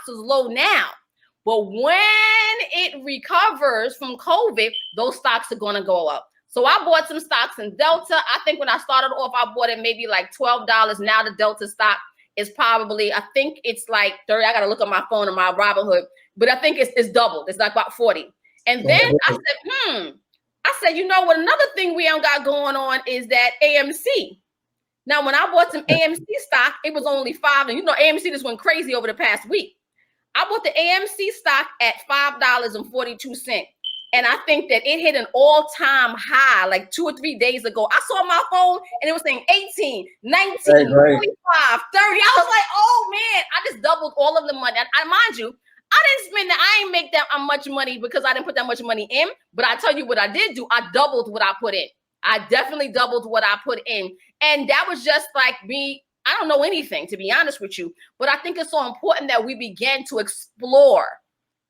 stocks is low now. But when it recovers from COVID, those stocks are going to go up. So I bought some stocks in Delta. I think when I started off, I bought it maybe like $12. Now the Delta stock is probably, I think it's like 30. I got to look at my phone and my Robinhood, but I think it's doubled. It's like about 40. And then I said, you know what? Another thing we ain't got going on is that AMC. Now, when I bought some AMC stock, it was only $5. And you know, AMC just went crazy over the past week. I bought the AMC stock at $5.42. And I think that it hit an all-time high like 2 or 3 days ago. I saw my phone and it was saying 18, 19, 25, 30. I was like, oh man, I just doubled all of the money. I mind you, I didn't spend that. I ain't make that much money because I didn't put that much money in. But I tell you what I did do. I doubled what I put in. I definitely doubled what I put in. And that was just like me. I don't know anything, to be honest with you. But I think it's so important that we begin to explore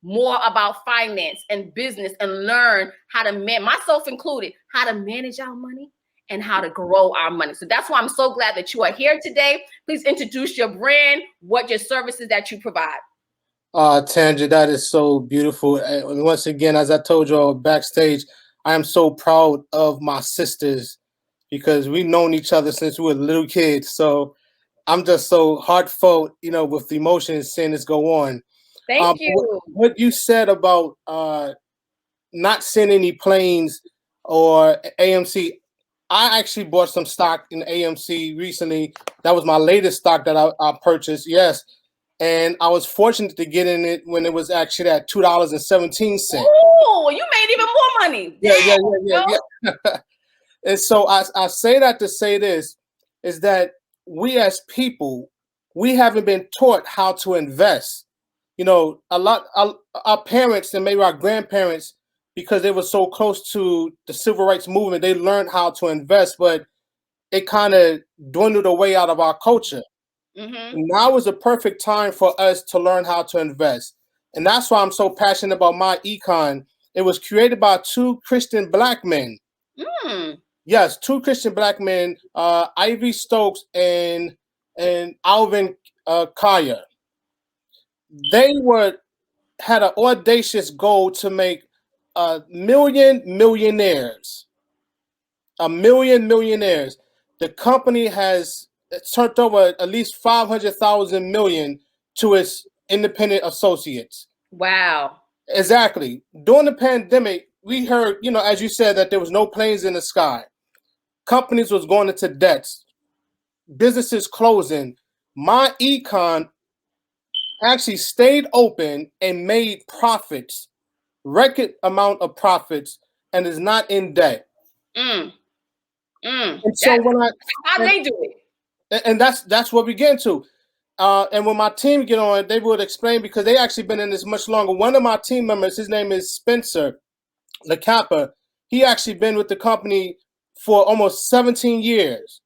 more about finance and business and learn how to myself included, how to manage our money and how to grow our money. So that's why I'm so glad that you are here today. Please introduce your brand, what your services that you provide. Tanja, that is so beautiful. And once again, as I told you all backstage, I am so proud of my sisters because we've known each other since we were little kids. So I'm just so heartfelt, with the emotions seeing this go on. Thank you. What you said about not seeing any planes or AMC, I actually bought some stock in AMC recently. That was my latest stock that I purchased. Yes. And I was fortunate to get in it when it was actually at $2.17. Oh, you made even more money. Yeah. And so I say that to say this, is that we as people, we haven't been taught how to invest. Our parents and maybe our grandparents, because they were so close to the civil rights movement, they learned how to invest, but it kind of dwindled away out of our culture. Mm-hmm. Now is the perfect time for us to learn how to invest. And that's why I'm so passionate about my Econ. It was created by 2 Christian Black men. Yes, 2 Christian Black men, Ivy Stokes and Alvin Kaya. They had an audacious goal to make 1 million millionaires. 1 million millionaires. The company has turned over at least 500,000 million to its independent associates. Wow. Exactly. During the pandemic, we heard, as you said, that there was no planes in the sky. Companies was going into debts. Businesses closing. My Econ actually stayed open and made profits, record amount of profits, and is not in debt. And so how they do it, and that's what we get into. And when my team get on, they would explain because they actually been in this much longer. One of my team members, his name is Spencer LaCappa. He actually been with the company for almost 17 years.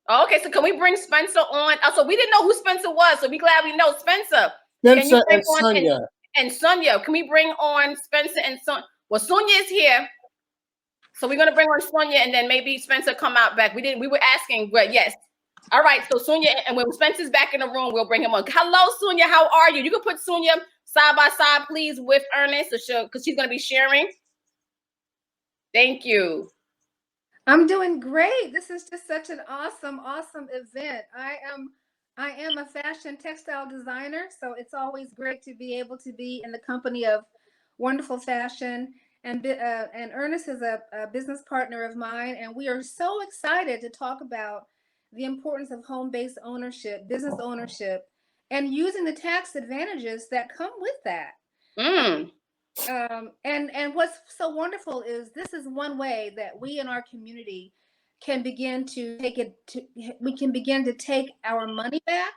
Okay, so can we bring Spencer on? So we didn't know who Spencer was, so we glad we know Spencer. Spencer and Sonia. And Sonia, can we bring on Spencer and Sonia? Well, Sonia is here, so we're gonna bring on Sonia, and then maybe Spencer come out back. We were asking, but yes. All right, so Sonia, and when Spencer's back in the room, we'll bring him on. Hello, Sonia, how are you? You can put Sonia side by side, please, with Ernest, because she's gonna be sharing. Thank you. I'm doing great. This is just such an awesome event. I am a fashion textile designer, so it's always great to be able to be in the company of wonderful fashion. And Ernest is a business partner of mine, and we are so excited to talk about the importance of home-based ownership, business ownership, and using the tax advantages that come with that. And what's so wonderful is this is one way that we in our community can begin to take our money back.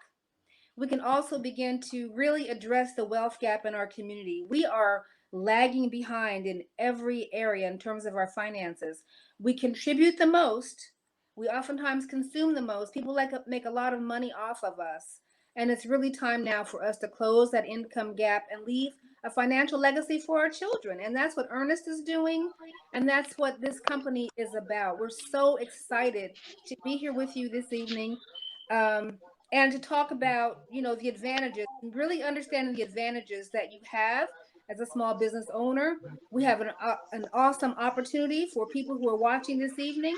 We can also begin to really address the wealth gap in our community. We are lagging behind in every area in terms of our finances. We contribute the most. We oftentimes consume the most. People make a lot of money off of us. And it's really time now for us to close that income gap and leave a financial legacy for our children. And that's what Ernest is doing. And that's what this company is about. We're so excited to be here with you this evening and to talk about, the advantages really understanding the advantages that you have as a small business owner. We have an awesome opportunity for people who are watching this evening,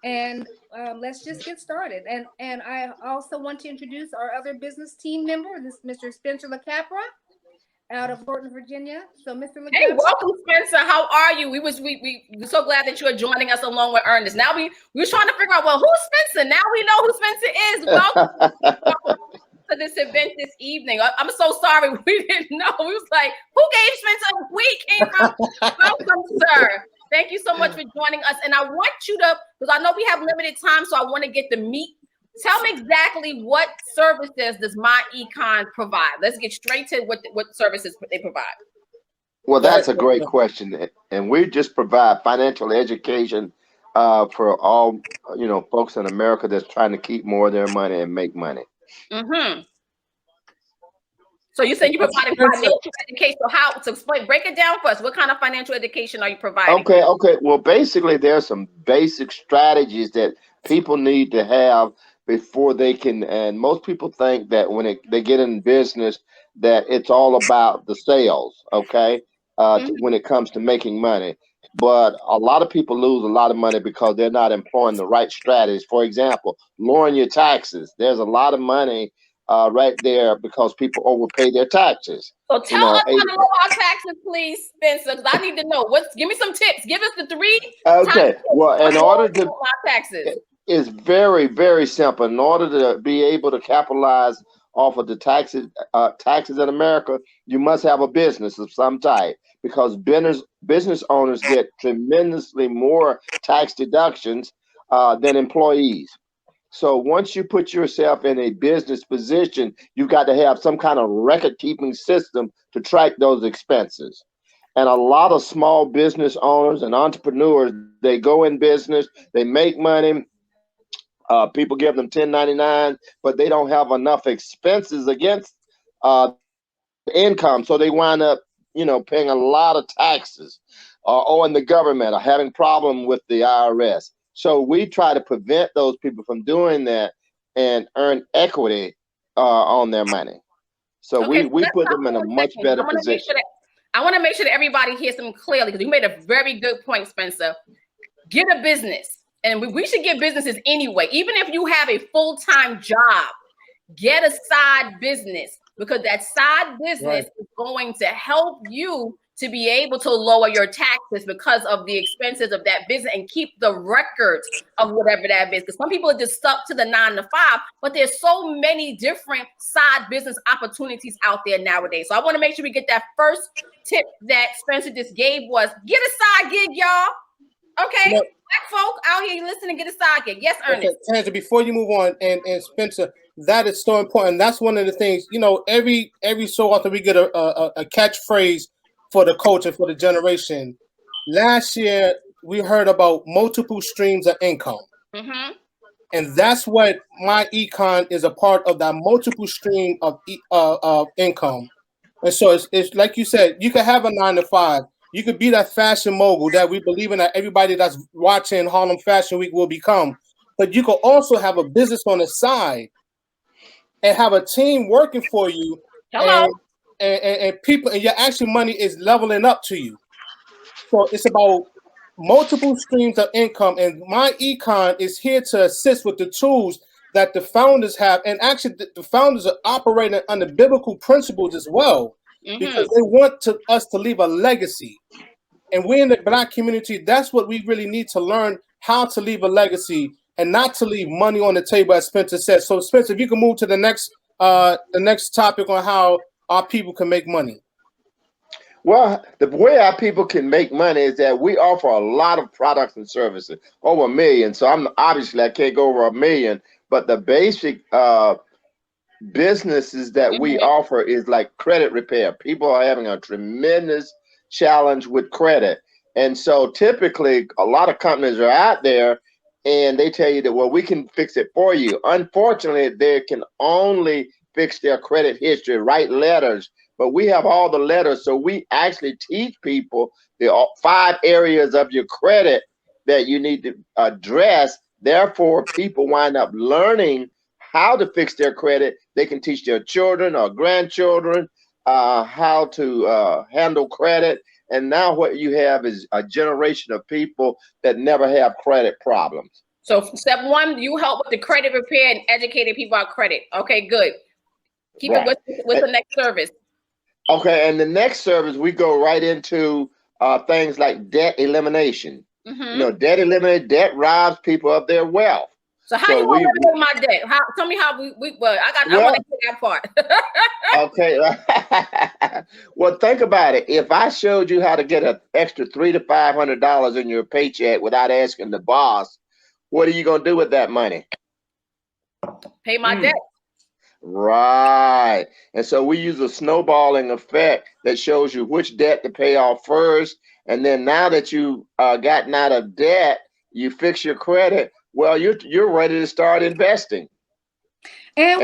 and let's just get started. And I also want to introduce our other business team member, this Mr. Spencer LaCapra out of Lorton, Virginia. So, Mr. Hey, LaCapra. welcome, Spencer. How are you? We're so glad that you are joining us along with Ernest. Now we were trying to figure out, well, who's Spencer? Now we know who Spencer is. Welcome to this event this evening. I'm so sorry we didn't know. We was like, who gave Spencer? We came from. Welcome, sir. Thank you so much for joining us. And I want you to, because I know we have limited time, so I want to get the meat. Tell me exactly what services does My Econ provide? Let's get straight to what services they provide. Well, that's a great question, and we just provide financial education for all folks in America that's trying to keep more of their money and make money. Mm-hmm. So you said you're providing financial education. So how to explain? Break it down for us. What kind of financial education are you providing? Okay. Well, basically, there's some basic strategies that people need to have before they can. And most people think that when they get in business, that it's all about the sales. Okay, when it comes to making money. But a lot of people lose a lot of money because they're not employing the right strategies. For example, lowering your taxes. There's a lot of money right there because people overpay their taxes. So tell us how to lower our taxes, please, Spencer, because I need to know. Give me some tips. Give us the 3. Okay. Well, in order to lower our taxes, it's very, very simple. In order to be able to capitalize off of the taxes in America, you must have a business of some type because business owners get tremendously more tax deductions than employees. So once you put yourself in a business position, you've got to have some kind of record keeping system to track those expenses. And a lot of small business owners and entrepreneurs, they go in business, they make money. People give them 1099, but they don't have enough expenses against income, so they wind up, paying a lot of taxes, owing the government, or having problem with the IRS. So we try to prevent those people from doing that and earn equity on their money. So we put them in a much better position. I want to make sure that everybody hears them clearly because you made a very good point, Spencer. Get a business. And we should get businesses anyway. Even if you have a full-time job, get a side business because that side business is going to help you to be able to lower your taxes because of the expenses of that business and keep the records of whatever that is. Because some people are just stuck to the 9 to 5, but there's so many different side business opportunities out there nowadays. So I want to make sure we get that first tip that Spencer just gave was get a side gig, y'all. Okay, black folk out here listening, get a side gig. Yes, Ernest. Okay, Tansy, before you move on, and Spencer, that is so important. That's one of the things, every so often we get a catchphrase for the culture, for the generation. Last year, we heard about multiple streams of income. Mm-hmm. And that's what My Econ is a part of, that multiple stream of income. And so it's like you said, you could have a 9 to 5. You could be that fashion mogul that we believe in that everybody that's watching Harlem Fashion Week will become. But you could also have a business on the side and have a team working for you. Hello. And people, and your actual money is leveling up to you. So it's about multiple streams of income. And My Econ is here to assist with the tools that the founders have. And actually, the founders are operating under biblical principles as well. Because they want us to leave a legacy. And we in the Black community, that's what we really need to learn, how to leave a legacy and not to leave money on the table, as Spencer said. So, Spencer, if you can move to the next topic on how our people can make money. Well, the way our people can make money is that we offer a lot of products and services, over 1 million. So I can't go over 1 million, but the basic businesses that we offer is like credit repair. People are having a tremendous challenge with credit. And so typically a lot of companies are out there and they tell you that, well, we can fix it for you. Unfortunately, they can only fix their credit history, write letters, but we have all the letters. So we actually teach people the 5 areas of your credit that you need to address. Therefore, people wind up learning how to fix their credit. They can teach their children or grandchildren how to handle credit. And now what you have is a generation of people that never have credit problems. So step one, you help with the credit repair and educating people about credit. Okay, good. Keep Right. it with the next service. Okay, and the next service, we go right into things like debt elimination. Debt elimination, debt robs people of their wealth. So how you want to eliminate my debt? Tell me how I want to get that part. Okay. Well, think about it. If I showed you how to get an extra $300 to $500 in your paycheck without asking the boss, what are you going to do with that money? Pay my debt. Right. And so we use a snowballing effect that shows you which debt to pay off first. And then now that you've gotten out of debt, you fix your credit. Well, you're ready to start investing. And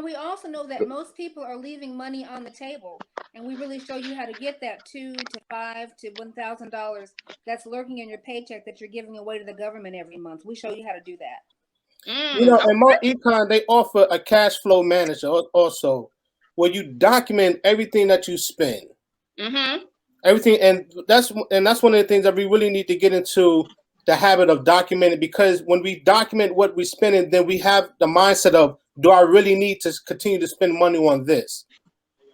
we also know that most people are leaving money on the table, and we really show you how to get that $2,000 to $5,000 to $1,000 that's lurking in your paycheck that you're giving away to the government every month. We show you how to do that. In my Econ, they offer a cash flow manager also, where you document everything that you spend, everything, and that's one of the things that we really need to get into. The habit of documenting, because when we document what we spend, then we have the mindset of, do I really need to continue to spend money on this?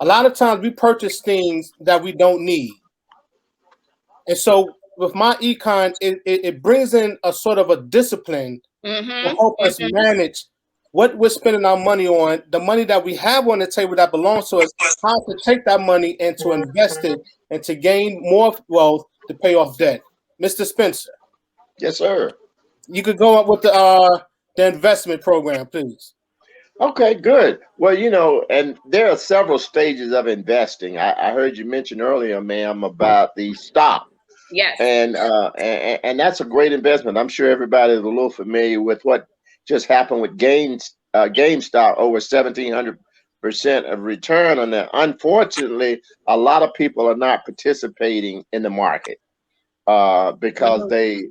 A lot of times we purchase things that we don't need. And so with my Econ, it brings in a sort of a discipline to help us manage what we're spending our money on, the money that we have on the table that belongs to us, how to take that money and to invest it and to gain more wealth to pay off debt. Mr. Spencer. Yes, sir. You could go up with the investment program, please. Okay, good. Well, and there are several stages of investing. I heard you mention earlier, ma'am, about the stock. Yes. And that's a great investment. I'm sure everybody is a little familiar with what just happened with GameStop, over 1,700% of return on that. Unfortunately, a lot of people are not participating in the market because they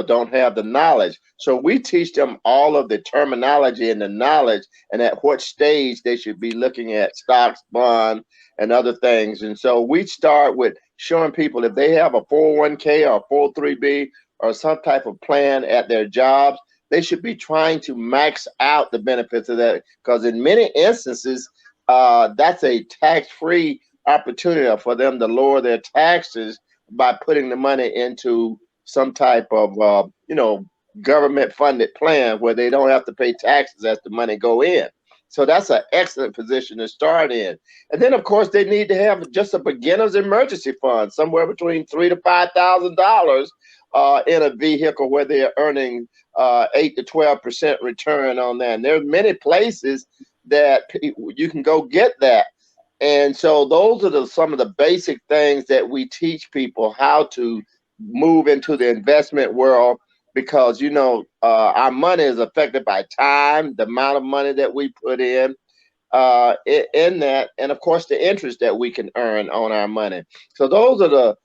don't have the knowledge. So we teach them all of the terminology and the knowledge, and at what stage they should be looking at stocks, bonds, and other things. And so we start with showing people, if they have a 401k or 403b or some type of plan at their jobs, they should be trying to max out the benefits of that, because in many instances, that's a tax-free opportunity for them to lower their taxes by putting the money into some type of government funded plan where they don't have to pay taxes as the money go in. So that's an excellent position to start in. And then of course they need to have just a beginner's emergency fund, somewhere between $3,000 to $5,000 in a vehicle where they're earning 8 to 12% return on that. And there's many places that you can go get that. And so those are some of the basic things that we teach people how to move into the investment world, because our money is affected by time, the amount of money that we put in that, and of course the interest that we can earn on our money. So those are the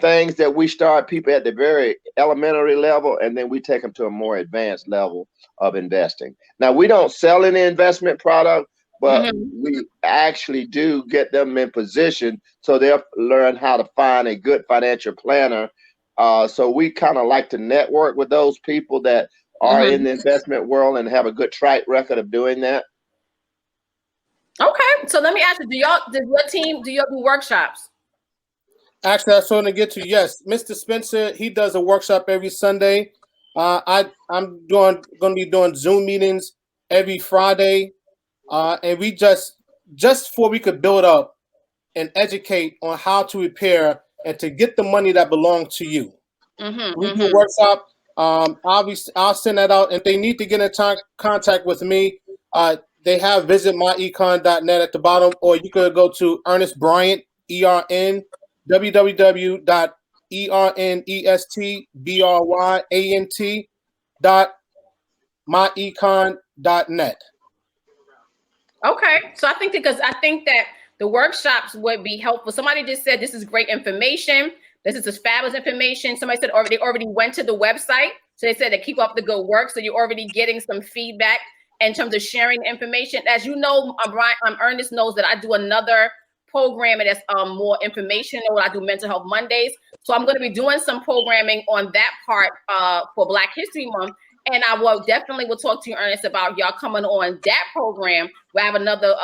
things that we start people at the very elementary level, and then we take them to a more advanced level of investing. Now, we don't sell any investment product, but we actually do get them in position so they'll learn how to find a good financial planner. So we kind of like to network with those people that are in the investment world and have a good track record of doing that. Okay, so let me ask you, do your team do workshops? Actually, I was going to get to, yes. Mr. Spencer, he does a workshop every Sunday. I'm going to be doing Zoom meetings every Friday. And we just before we could build up and educate on how to repair and to get the money that belongs to you. We do a workshop. I'll send that out. And they need to get in contact with me. They have visit myecon.net at the bottom, or you could go to Ernest Bryant, ERN, www.ernestbryant.myecon.net. Okay, so I think that the workshops would be helpful. Somebody just said this is great information. This is fabulous information. Somebody said they already went to the website. So they said to keep up the good work. So you're already getting some feedback in terms of sharing information. As you know, Ernest knows that I do another program that's more informational. I do Mental Health Mondays. So I'm going to be doing some programming on that part for Black History Month. And I will definitely talk to you, Ernest, about y'all coming on that program. We have another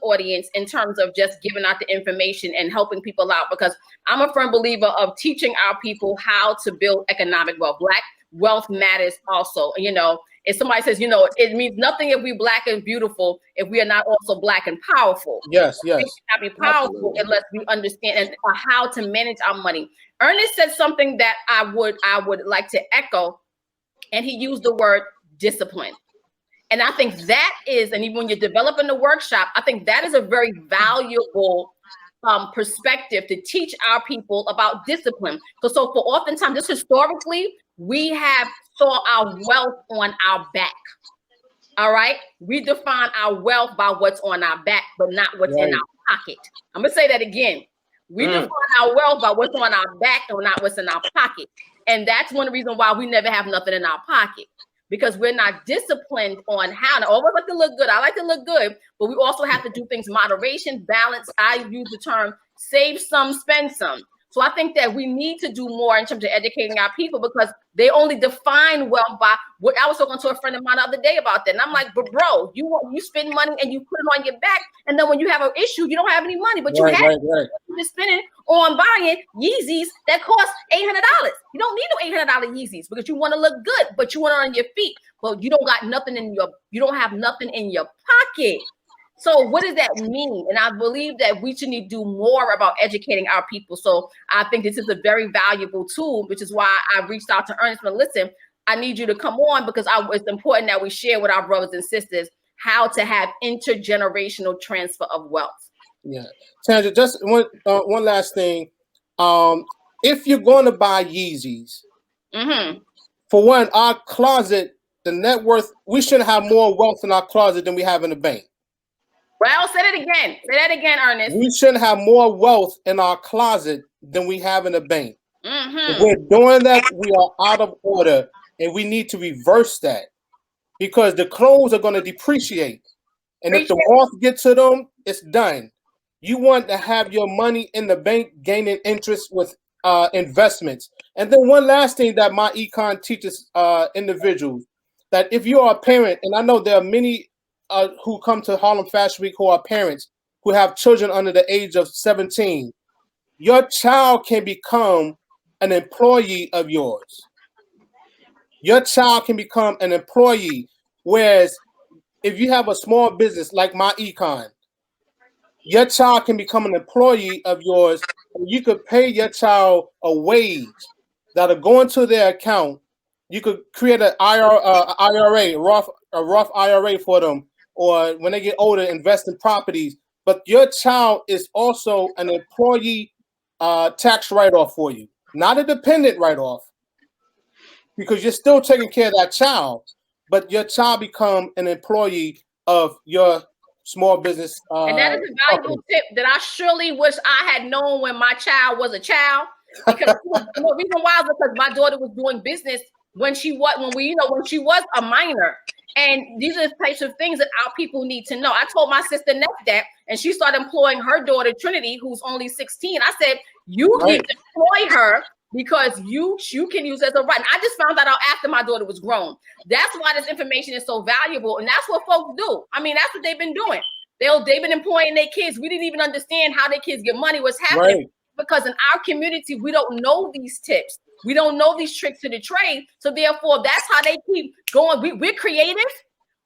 audience in terms of just giving out the information and helping people out, because I'm a firm believer of teaching our people how to build economic wealth. Black wealth matters also. You know, if somebody says, you know, it means nothing if we Black and beautiful if we are not also Black and powerful. Yes. We cannot be powerful unless we understand how to manage our money. Ernest said something that I would like to echo. And he used the word discipline. And I think that is, and even when you're developing the workshop, I think that is a very valuable perspective to teach our people about discipline. So for oftentimes, just historically, we have saw our wealth on our back. All right. We define our wealth by what's on our back, but not what's in our pocket. I'm going to say that again. We define our wealth by what's on our back and not what's in our pocket. And that's one reason why we never have nothing in our pocket, because we're not disciplined on how to always like to look good. I like to look good, but we also have to do things moderation, balance. I use the term save some, spend some. So I think that we need to do more in terms of educating our people, because they only define wealth by what I was talking to a friend of mine the other day about that. And I'm like, but bro, you spend money and you put it on your back. And then when you have an issue, you don't have any money, but you're spending on buying Yeezys that cost $800. You don't need no $800 Yeezys because you want to look good, but you want it on your feet. But you don't got nothing you don't have nothing in your pocket. So what does that mean? And I believe that we should need to do more about educating our people. So I think this is a very valuable tool, which is why I reached out to Ernest. But listen, I need you to come on, because it's important that we share with our brothers and sisters how to have intergenerational transfer of wealth. Yeah. Tanja, just one last thing. If you're going to buy Yeezys, for one, our closet, the net worth, we shouldn't have more wealth in our closet than we have in the bank. Well, say it again. Say that again, Ernest. We shouldn't have more wealth in our closet than we have in the bank. If we're doing that, we are out of order, and we need to reverse that, because the clothes are going to depreciate. And if the moth gets to them, it's done. You want to have your money in the bank gaining interest with investments. And then one last thing that my Econ teaches individuals, that if you are a parent, and I know there are many who come to Harlem Fashion Week who are parents who have children under the age of 17, your child can become an employee of yours. Your child can become an employee. Whereas if you have a small business like my Econ, your child can become an employee of yours, and you could pay your child a wage that'll go into their account. You could create an IRA, a Roth IRA for them, or when they get older, invest in properties. But your child is also an employee tax write-off for you, not a dependent write-off, because you're still taking care of that child, but your child become an employee of your small business. And that is a valuable tip that I surely wish I had known when my child was a child. Because the reason why is because my daughter was doing business when she was a minor. And these are the types of things that our people need to know. I told my sister Ness that, and she started employing her daughter Trinity, who's only 16. I said, you need to employ her, because you can use it as a right. And I just found that out after my daughter was grown. That's why this information is so valuable. And that's what folks do. I mean, that's what they've been doing. They've been employing their kids. We didn't even understand how their kids get money, what's happening. Because in our community, we don't know these tips. We don't know these tricks to the trade. So therefore, that's how they keep going. We're creative.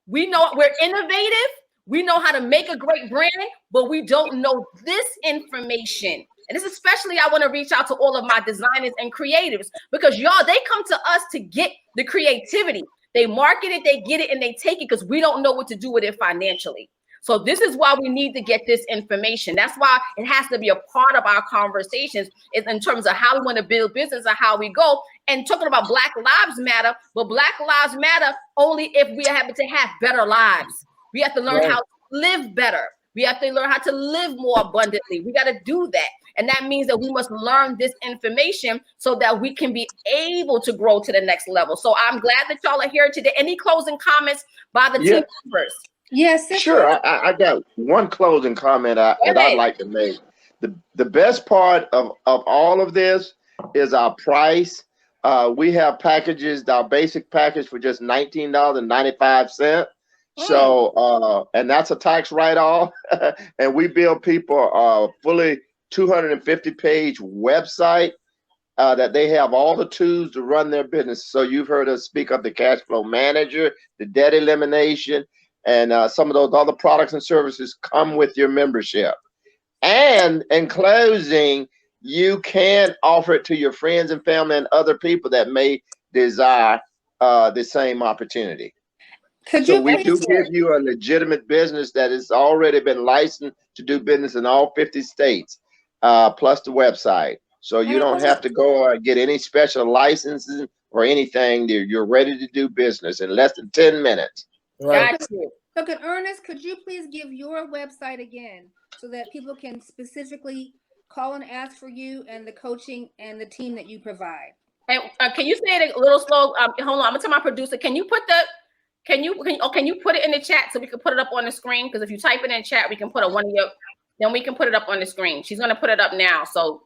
We know we're innovative. We know how to make a great brand, but we don't know this information. And this especially, I want to reach out to all of my designers and creatives, because y'all, they come to us to get the creativity. They market it, they get it, and they take it because we don't know what to do with it financially. So this is why we need to get this information. That's why it has to be a part of our conversations is in terms of how we want to build business and how we go. And talking about Black Lives Matter, but Black Lives Matter only if we are able to have better lives. We have to learn how to live better. We have to learn how to live more abundantly. We got to do that. And that means that we must learn this information so that we can be able to grow to the next level. So I'm glad that y'all are here today. Any closing comments by the team members? Yes, sure. I got one closing comment that I'd like to make. The best part of all of this is our price. We have packages, our basic package for just $19.95. So, and that's a tax write-off. And we build people a fully 250-page website that they have all the tools to run their business. So you've heard us speak of the cash flow manager, the debt elimination, and some of those other products and services come with your membership. And in closing, you can offer it to your friends and family and other people that may desire the same opportunity. So we do give you a legitimate business that has already been licensed to do business in all 50 states, plus the website. So you don't have to go or get any special licenses or anything. You're ready to do business in less than 10 minutes. Right. Got you. So Ernest, could you please give your website again so that people can specifically call and ask for you and the coaching and the team that you provide? And can you say it a little slow? Hold on, I'm gonna tell my producer. Can you put it in the chat so we can put it up on the screen? Because if you type it in chat, we can put then we can put it up on the screen. She's gonna put it up now. So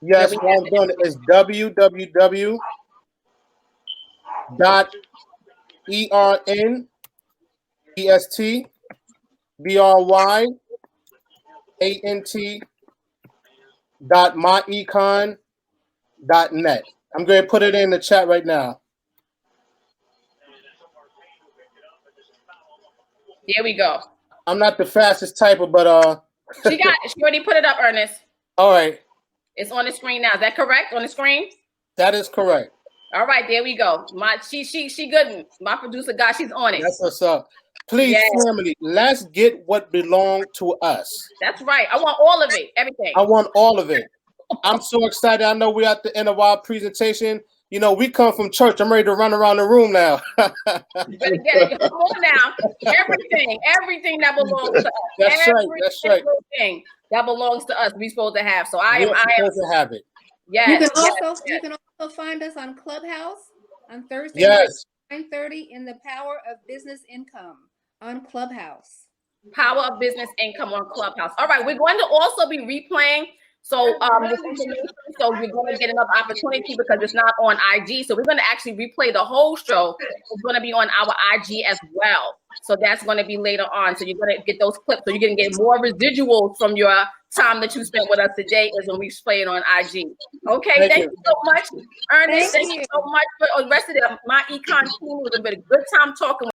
yes, what I'm doing is www.ernestbryant.myecon.net. I'm going to put it in the chat right now. there we go. I'm not the fastest typer, but She got it. She already put it up, Ernest. all right. It's on the screen now. Is that correct? On the screen? That is correct. All right, there we go. She good. My producer got, she's on it. That's what's up. Please, family, let's get what belongs to us. That's right. I want all of it, everything. I want all of it. I'm so excited. I know we're at the end of our presentation. You know, we come from church. I'm ready to run around the room now. You better get it. Come on now. Everything that belongs to us. That's right. Everything that belongs to us, we're supposed to have. So I am supposed to have it. Yes. You can also find us on Clubhouse on Thursday Yes. night, 9:30 in the Power of Business Income on Clubhouse. Power of Business Income on Clubhouse. All right, we're going to also be replaying. So this information, so you're going to get another opportunity because it's not on IG. So we're going to actually replay the whole show. It's going to be on our IG as well. So that's going to be later on. So you're going to get those clips. So you're going to get more residuals from your time that you spent with us today is when we play it on IG. Okay, thank you so much, Ernest. Thank you so much for the rest of my Econ team. It was a good time talking with